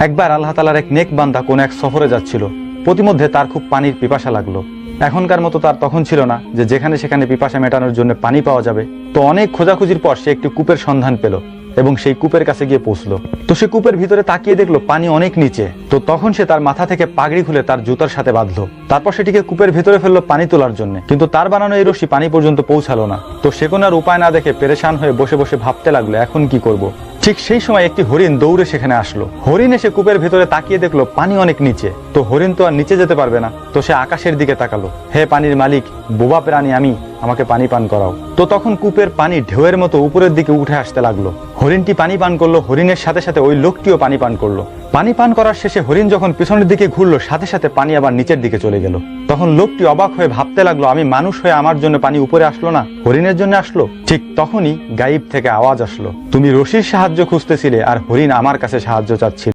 একবার আল্লাহ তাআলার এক নেক বান্দা কোন এক সফরে যাচ্ছিল। প্রতিমধ্যে তার খুব পানির পিপাসা লাগলো। এখনকার মতো তার তখন ছিল না যে যেখানে সেখানে পিপাসা মেটানোর জন্য পানি পাওয়া যাবে। তো অনেক খোঁজাখুঁজির পর সে একটি কূপের সন্ধান পেল এবং সেই কূপের কাছে গিয়ে পৌঁছলো। তো সে কূপের ভিতরে তাকিয়ে দেখলো পানি অনেক নিচে। তো তখন সে তার মাথা থেকে পাগড়ি খুলে তার জুতার সাথে বাঁধলো। তারপর সেটিকে কূপের ভিতরে ফেললো পানি তোলার জন্য, কিন্তু তার বানানো এই রশি পানি পর্যন্ত পৌঁছালো না। তো সে কোনো আর উপায় না দেখে পেরেশান হয়ে বসে বসে ভাবতে লাগলো এখন কি করব। ঠিক সেই সময় একটি হরিণ দৌড়ে সেখানে আসলো। হরিণ এসে কূপের ভিতরে তাকিয়ে দেখলো পানি অনেক নিচে। তো হরিণ তো আর নিচে যেতে পারবে না। তো সে আকাশের দিকে তাকালো, হে পানির মালিক, বোবা প্রাণী আমি, আমাকে পানি পান করাও। তো তখন কূপের পানি ঢেউয়ের মতো উপরের দিকে উঠে আসতে লাগলো। হরিণটি পানি পান করলো, হরিণের সাথে সাথে ওই লোকটিও পানি পান করলো। পানি পান করার শেষে হরিণ যখন পিছনের দিকে ঘুরলো, সাথে সাথে পানি আবার নিচের দিকে চলে গেল। তখন লোকটি অবাক হয়ে ভাবতে লাগলো, আমি মানুষ হয়ে আমার জন্য পানি উপরে আসলো না, হরিণের জন্য আসলো। ঠিক তখনই গায়েব থেকে আওয়াজ আসলো, তুমি রশির সাহায্য খুঁজতেছিলে আর হরিণ আমার কাছে সাহায্য চাচ্ছিল।